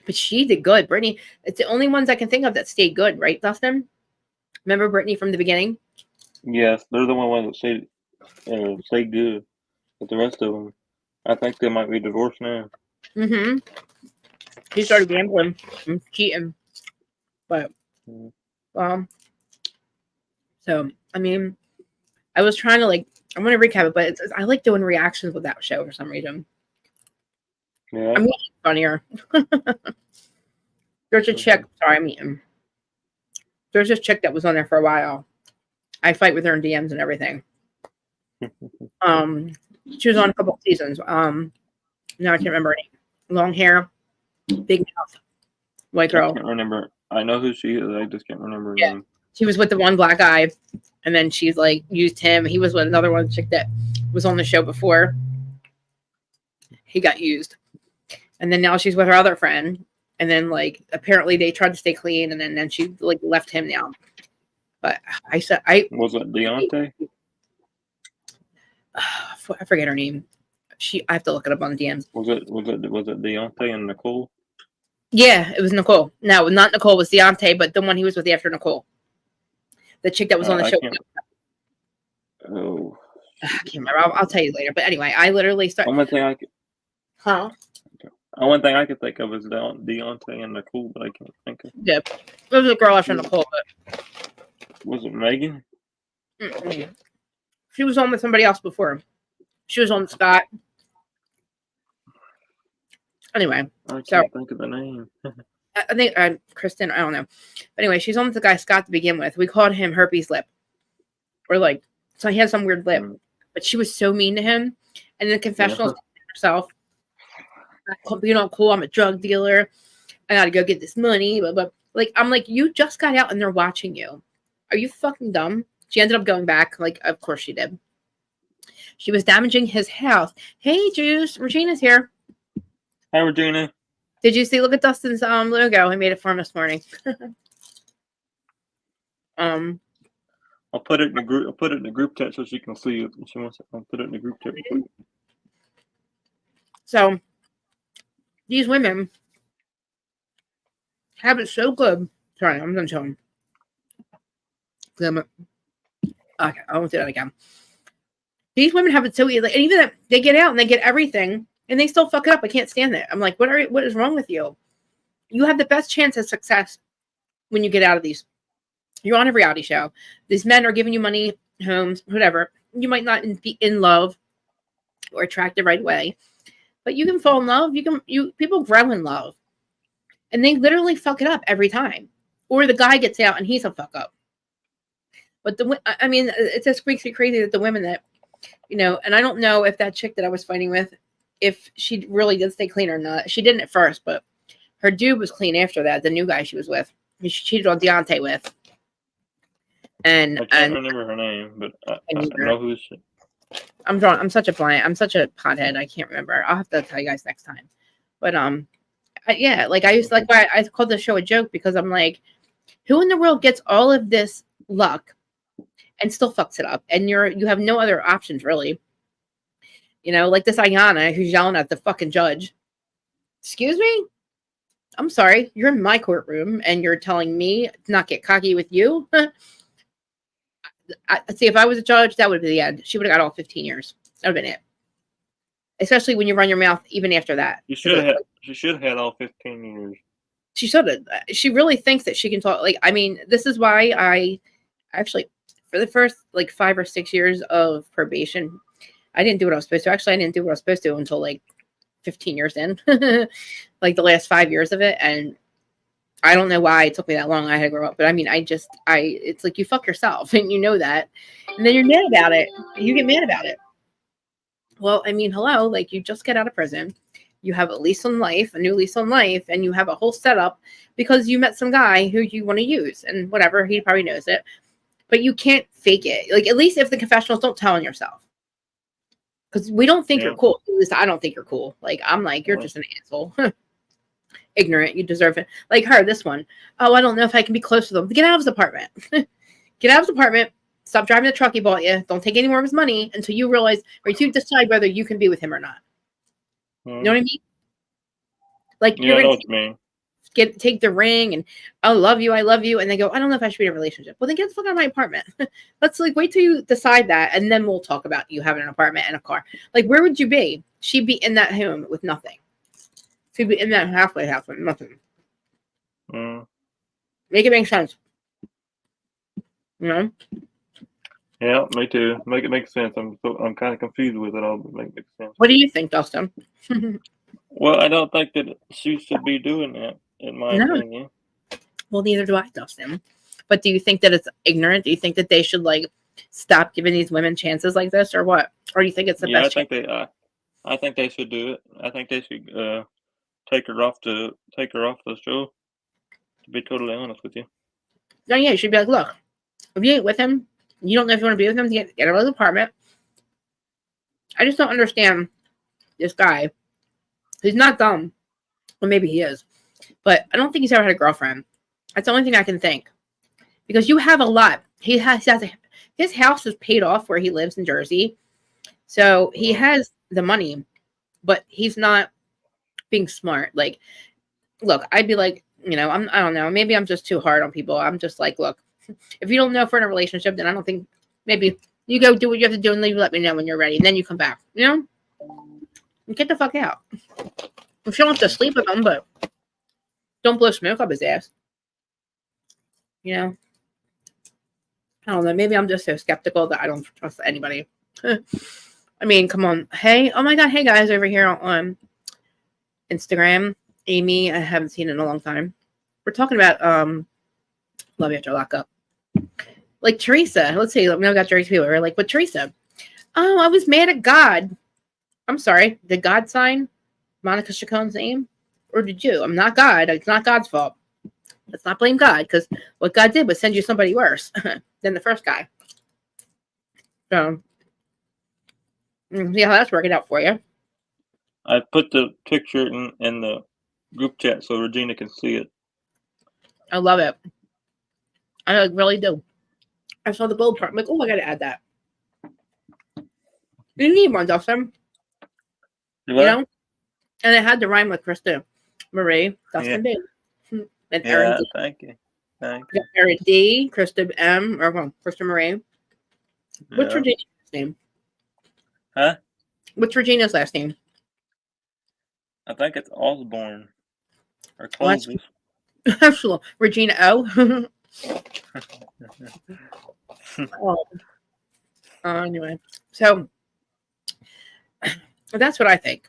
But she did good. Brittany, it's the only ones I can think of that stayed good, right, Dustin? Remember Brittany from the beginning? Yes, they're the ones that stayed good. But the rest of them, I think they might be divorced now. Mm-hmm. She started gambling and cheating. But so I mean, I was trying to like I'm gonna recap it, but I like doing reactions with that show for some reason. Yeah. I mean, it's funnier. There's a chick. Sorry, I'm eating. There's this chick that was on there for a while. I fight with her in DMs and everything. She was on a couple of seasons. Now I can't remember her name. Long hair, big mouth, white girl. I can't remember. I know who she is. I just can't remember her name. She was with the one black guy, and then she's like used him. He was with another one chick that was on the show before. He got used, and then now she's with her other friend. And then like apparently they tried to stay clean, and then she like left him now. But I said was it Deontay? I forget her name. I have to look it up on DMs. Was it Deontay and Nicole? Yeah, it was Nicole. No, not Nicole. It was Deontay, but the one he was with after Nicole, the chick that was on the show. I can't remember. I'll tell you later. But anyway, I literally started. Only thing I could. Huh? One thing I could think of is Deontay and Nicole, but I can't think of. Yeah, it was a girl after Nicole, but was it Megan? She was on with somebody else before. She was on Scott. Anyway, I can't think of the name. I think Kristen. I don't know. But anyway, she's on with the guy Scott to begin with. We called him herpes lip, or like so he had some weird lip. But she was so mean to him. And then confessionals herself. You know, cool. I'm a drug dealer. I gotta go get this money. But like, I'm like, you just got out and they're watching you. Are you fucking dumb? She ended up going back. Like, of course she did. She was damaging his house. Hey, Juice. Regina's here. Hi, Regina. Did you see? Look at Dustin's logo. I made it for him this morning. I'll put it in the group. I'll put it in the group chat so she can see it. She wants it. I'll put it in the group chat. So these women have it so good. Sorry, I'm done showing. Okay, I won't do that again. These women have it so easy, and even if they get out and they get everything, and they still fuck it up. I can't stand it. I'm like, what is wrong with you? You have the best chance of success when you get out of these. You're on a reality show. These men are giving you money, homes, whatever. You might not be in love or attracted right away, but you can fall in love. People grow in love, and they literally fuck it up every time. Or the guy gets out and he's a fuck up. But I mean, it just makes me crazy that the women that, you know, and I don't know if that chick that I was fighting with, if she really did stay clean or not. She didn't at first, but her dude was clean after that. The new guy she was with, she cheated on Deontay with. And I can't remember her name, but I know who she. I'm drawn. I'm such a pothead. I can't remember. I'll have to tell you guys next time. But yeah, like I used to, like I called the show a joke because I'm like, who in the world gets all of this luck and still fucks it up? And you have no other options really. You know, like this Ayanna who's yelling at the fucking judge. Excuse me? I'm sorry. You're in my courtroom and you're telling me to not get cocky with you? See, if I was a judge, that would be the end. She would have got all 15 years. That would have been it. Especially when you run your mouth even after that. She should have had all 15 years. She should have. She really thinks that she can talk. Like, I mean, this is why I actually, for the first like 5 or 6 years of probation, I didn't do what I was supposed to. Actually, I didn't do what I was supposed to until like 15 years in, like the last 5 years of it. And I don't know why it took me that long. I had to grow up, but I mean, it's like you fuck yourself and you know that, and then you're mad about it. You get mad about it. Well, I mean, hello, like you just get out of prison. You have a lease on life, a new lease on life, and you have a whole setup because you met some guy who you want to use and whatever. He probably knows it, but you can't fake it. Like, at least if the confessionals don't tell on yourself. Because we don't think you're cool. At least I don't think you're cool. Like, I'm like, you're just an asshole. Ignorant. You deserve it. Like her, this one. Oh, I don't know if I can be close to them. Get out of his apartment. Get out of his apartment. Stop driving the truck he bought you. Don't take any more of his money until you realize, or you decide whether you can be with him or not. You know what I mean? Like, you're know what you mean. Take the ring and I love you, and they go, I don't know if I should be in a relationship. Well, then get the fuck out of my apartment. Let's like wait till you decide that, and then we'll talk about you having an apartment and a car. Like, where would you be? She'd be in that home with nothing. She'd be in that halfway house with nothing. Make it make sense. You know? Yeah, me too. Make it make sense. I'm kind of confused with it all, but make it make sense. What do you think, Dustin? Well, I don't think that she should be doing that, in my opinion. Well, neither do I, Dustin. But do you think that it's ignorant? Do you think that they should like stop giving these women chances like this, or what? Or do you think it's the best? I think they should do it. I think they should take her off the show. To be totally honest with you. No, yeah, you should be like, look, if you ain't with him, you don't know if you want to be with him. Get out of his apartment. I just don't understand this guy. He's not dumb. Well, maybe he is, but I don't think he's ever had a girlfriend. That's the only thing I can think. Because you have a lot. His house is paid off where he lives in Jersey, so he has the money, but he's not being smart. Like, look, I'd be like, you know, I don't know. Maybe I'm just too hard on people. I'm just like, look, if you don't know if we're in a relationship, then I don't think, maybe you go do what you have to do and then you let me know when you're ready. And then you come back, you know? And get the fuck out. If you don't have to sleep with him, but don't blow smoke up his ass. You know? I don't know. Maybe I'm just so skeptical that I don't trust anybody. I mean, come on. Hey, oh my God. Hey, guys, over here on Instagram. Amy, I haven't seen in a long time. We're talking about love after lockup. Like Teresa, let's see. We got Jerry's people. We're like, what Teresa? Oh, I was mad at God. I'm sorry. Did God sign Monica Chacon's name, or did you? I'm not God. It's not God's fault. Let's not blame God, because what God did was send you somebody worse than the first guy. So, see how that's working out for you. I put the picture in the group chat so Regina can see it. I love it. I really do. I saw the gold part. I'm like, oh, I gotta add that. You need one, Dustin. You know? And it had to rhyme with Krista Marie, Dustin B. And Aaron D. Thank you. Thank you. Aaron D, Krista M, or well, Krista Marie. What's Regina's last name? Huh? What's Regina's last name? I think it's Osborne. Or Clovis. Absolutely. Regina O. Anyway, so that's what I think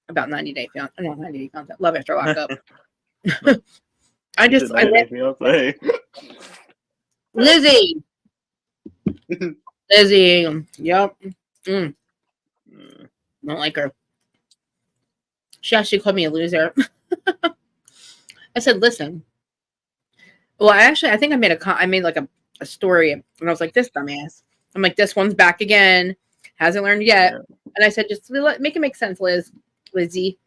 about 90 Day Fiance. No, 90 Day Fiance. Love After Lockup. I Lizzie. Lizzie. Yep. Don't like her. She actually called me a loser. I said, listen. Well, I think I made like a story, and I was like, this dumbass. I'm like, this one's back again. Hasn't learned yet. Yeah. And I said, just make it make sense, Lizzie.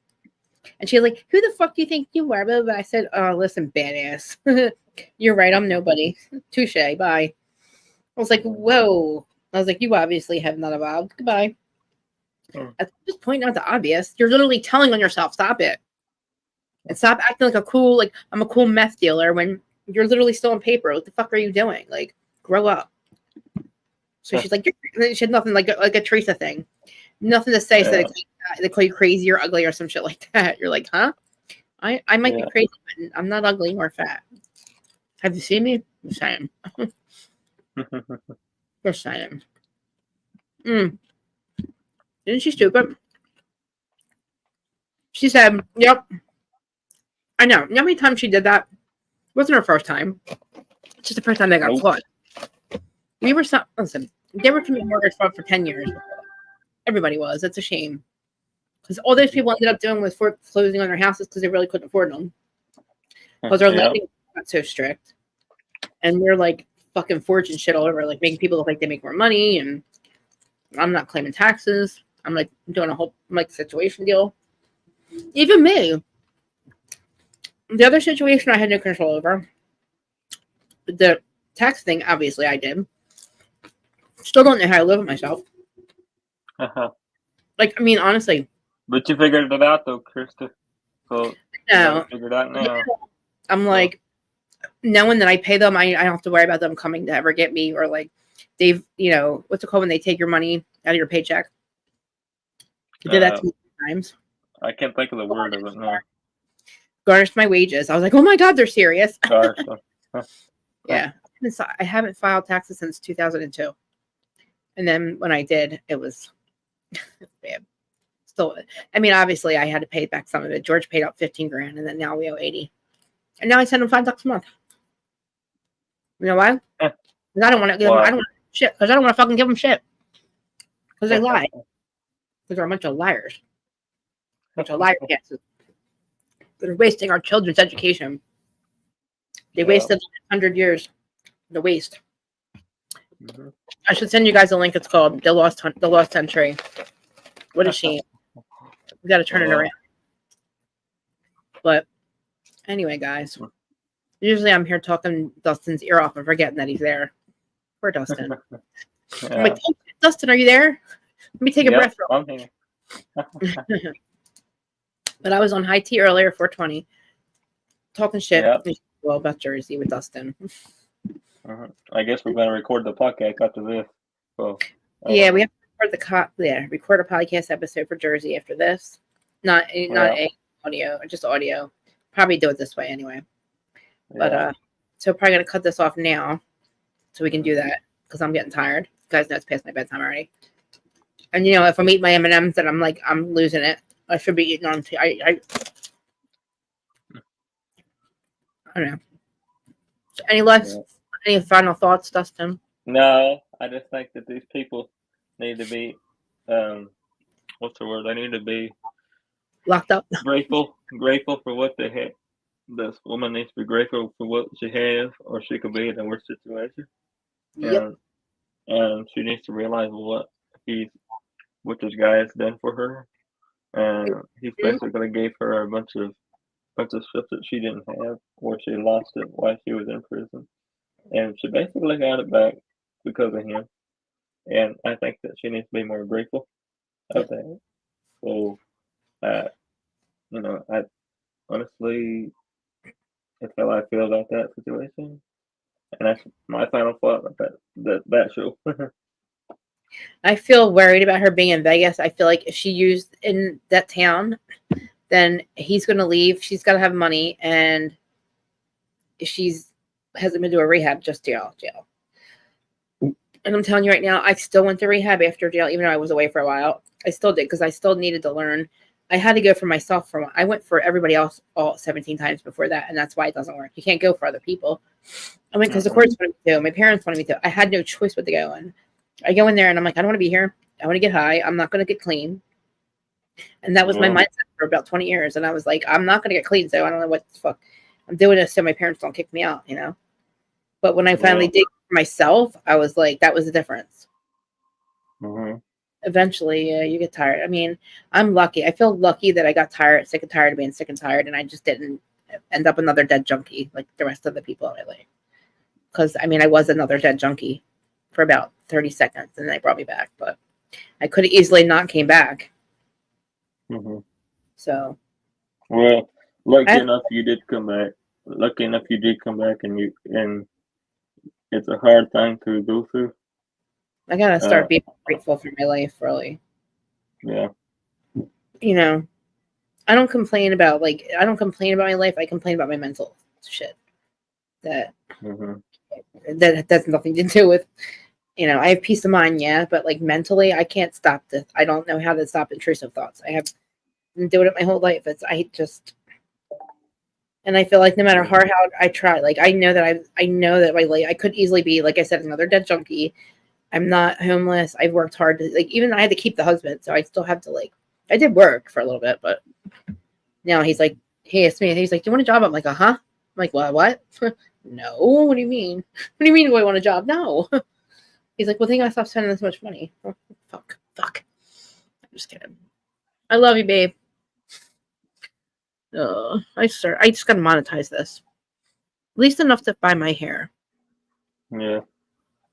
And she was like, who the fuck do you think you are? But I said, oh, listen, badass. You're right. I'm nobody. Touche. Bye. I was like, whoa. I was like, you obviously have not evolved. Goodbye. I was just pointing out the obvious. You're literally telling on yourself. Stop it. And stop acting like I'm a cool meth dealer when you're literally still on paper. What the fuck are you doing? Like, grow up. So she's like, she had nothing like a Teresa thing. Nothing to say. So they call you crazy or ugly or some shit like that. You're like, huh? I might be crazy, but I'm not ugly nor fat. Have you seen me? I'm saying. You're saying. Isn't she stupid? She said, yep. I know. You know how many times she did that? It wasn't her first time. It's just the first time they got caught. Listen, they were committing mortgage fraud for 10 years. Everybody was. It's a shame. Because all those people ended up doing was foreclosing on their houses because they really couldn't afford them. Because their lending got so strict. And we're like fucking forging shit all over, like making people look like they make more money. And I'm not claiming taxes. I'm like doing a whole situation deal. Even me. The other situation I had no control over. The tax thing, obviously, I did. Still don't know how to live with myself. Like, I mean, honestly. But you figured it out, though, Krista. So, no. Figured out now. I'm like, knowing that I pay them, I don't have to worry about them coming to ever get me, or like, they've, what's it called when they take your money out of your paycheck? They did that to me times. I can't think of the word of it now. Garnished my wages. I was like, oh my God, they're serious. Yeah, I haven't filed taxes since 2002, and then when I did, it was bad. Still, I mean, obviously, I had to pay back some of it. George paid out 15 grand, and then now we owe 80, and now I send him $5 a month. You know why? Because I don't want to give them. I don't want shit. Because I don't want to fucking give them shit. Because they lie. Because they're a bunch of liars. A bunch of liars. They're wasting our children's education. They wasted 100 years. The waste. Mm-hmm. I should send you guys a link. It's called The Lost Century. What is she? We got to turn it around. But anyway, guys. Usually I'm here talking Dustin's ear off and forgetting that he's there. Poor Dustin. I'm like, oh, Dustin, are you there? Let me take a breath. I'm here. But I was on high tea earlier, 420, talking shit about Jersey with Dustin. I guess we're going to record the podcast after this. So, we have to record a podcast episode for Jersey after this. Not audio, just audio. Probably do it this way anyway. But so probably gonna cut this off now, so we can do that because I'm getting tired. You guys know it's past my bedtime already. And if I'm eating my M&Ms, then I'm losing it. I should be eating on. I don't know. Any final thoughts, Dustin? No, I just think that these people need to be, what's the word? They need to be locked up. Grateful for what they have. This woman needs to be grateful for what she has, or she could be in a worse situation. Yep. And she needs to realize what this guy has done for her. And he basically gave her a bunch of stuff that she didn't have, or she lost it while she was in prison. And she basically got it back because of him. And I think that she needs to be more grateful of that. So, I honestly, that's how I feel about that situation. And that's my final thought about that show. I feel worried about her being in Vegas. I feel like if she used in that town, then he's going to leave. She's got to have money. And if hasn't been to a rehab, just jail. And I'm telling you right now, I still went to rehab after jail, even though I was away for a while. I still did because I still needed to learn. I had to go for myself. I went for everybody else all 17 times before that, and that's why it doesn't work. You can't go for other people. I went because the courts wanted me to. My parents wanted me to. I had no choice but to go. And I go in there, and I'm like, I don't want to be here. I want to get high. I'm not going to get clean. And that was my mindset for about 20 years. And I was like, I'm not going to get clean, so I don't know what the fuck. I'm doing this so my parents don't kick me out, But when I finally did for myself, I was like, that was the difference. Mm-hmm. Eventually, you get tired. I mean, I'm lucky. I feel lucky that I got sick and tired of being sick and tired, and I just didn't end up another dead junkie like the rest of the people in my life. Because, I mean, I was another dead junkie for about 30 seconds, and they brought me back. But I could have easily not came back. Mm-hmm. So. Well, lucky enough you did come back. Lucky enough you did come back, and it's a hard thing to go through. I gotta start being grateful for my life, really. Yeah. I don't complain about my life. I complain about my mental shit. That has nothing to do with, I have peace of mind, but like mentally, I can't stop this. I don't know how to stop intrusive thoughts. I have been doing it my whole life. And I feel like no matter how hard I try, like I know that my life, I could easily be, like I said, another dead junkie. I'm not homeless. I've worked hard to, even I had to keep the husband, so I still have to, I did work for a little bit, but now he asked me, and he's like, do you want a job? I'm like, uh-huh. I'm like, what? No, what do you mean? What do you mean, do I want a job? No. He's like, well, then I gotta stop spending this much money. Oh, fuck. I'm just kidding. I love you, babe. I just gotta monetize this. At least enough to buy my hair. Yeah.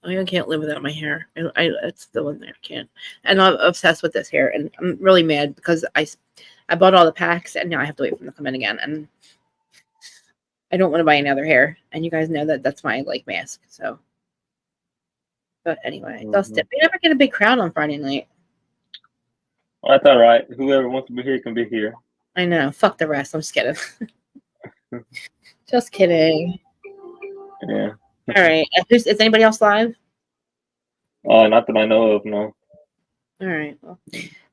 I can't live without my hair. It's the one thing I can't. And I'm obsessed with this hair, and I'm really mad because I bought all the packs, and now I have to wait for them to come in again. And I don't want to buy any other hair. And you guys know that that's my mask. So, but anyway, Dustin, we never get a big crowd on Friday night. Well, that's all right. Whoever wants to be here can be here. I know. Fuck the rest. I'm just kidding. Just kidding. Yeah. All right. Is anybody else live? Not that I know of, no. All right. Well,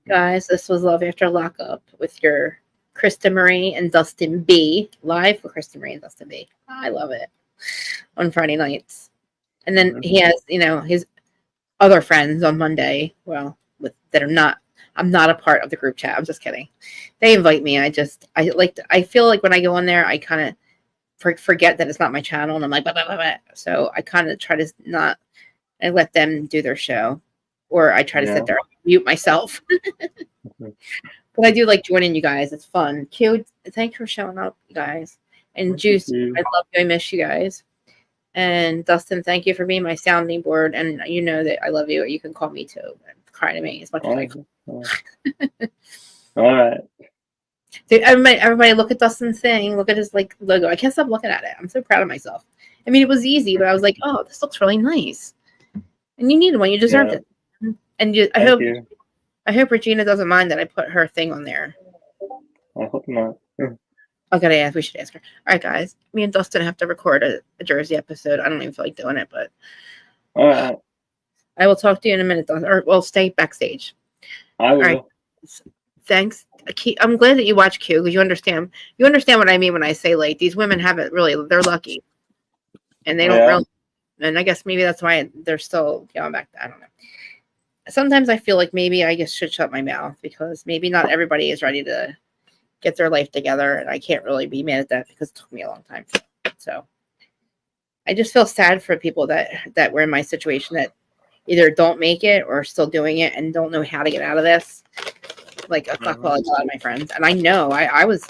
guys, this was Love After Lockup with your Krista Marie and Dustin B. Live for Krista Marie and Dustin B. I love it. On Friday nights. And then he has, his other friends on Monday. Well, that are not. I'm not a part of the group chat. I'm just kidding. They invite me. I feel like when I go on there, I kind of forget that it's not my channel, and I'm like, blah, blah, blah, blah. So I kind of try to not. I let them do their show, or I try to sit there and mute myself. But I do like joining you guys. It's fun. Q, thanks for showing up, you guys. And Juice, I love you. I miss you guys. And Dustin, thank you for being my sounding board. And you know that I love you. You can call me too. And cry to me as much as I can. All right. Dude, everybody look at Dustin's thing. Look at his logo. I can't stop looking at it. I'm so proud of myself. I mean, it was easy, but I was like, oh, this looks really nice. And you needed one. You deserved it. And I hope Regina doesn't mind that I put her thing on there. I hope not. I gotta ask. We should ask her. All right, guys. Me and Dustin have to record a Jersey episode. I don't even feel like doing it, but all right. I will talk to you in a minute, or we'll stay backstage. I will. All right. Thanks. I'm glad that you watch Q because you understand. You understand what I mean when I say like these women haven't really. They're lucky, and they don't really. And I guess maybe that's why they're still going back. I don't know. Sometimes I feel like maybe I just should shut my mouth because maybe not everybody is ready to get their life together, and I can't really be mad at that because it took me a long time. So I just feel sad for people that were in my situation that either don't make it or still doing it and don't know how to get out of this. Like a lot of my friends, and I know I was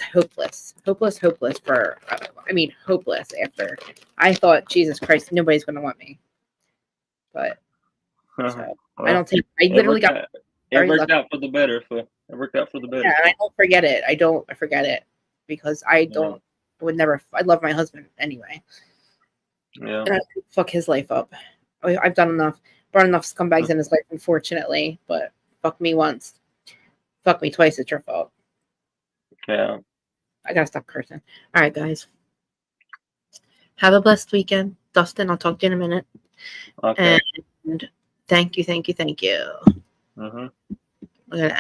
hopeless for. Hopeless after I thought, Jesus Christ, nobody's going to want me. But so, I don't think I literally got. It worked out for the better. It worked out for the better. Yeah, and I don't forget it. I forget it because I don't. Would never. I love my husband anyway. Yeah. And I fuck his life up. I've done enough. Brought enough scumbags in his life, unfortunately. But fuck me once. Fuck me twice. It's your fault. Yeah. I gotta stop cursing. All right, guys. Have a blessed weekend, Dustin. I'll talk to you in a minute. Okay. And thank you. Mm-hmm. We're gonna end.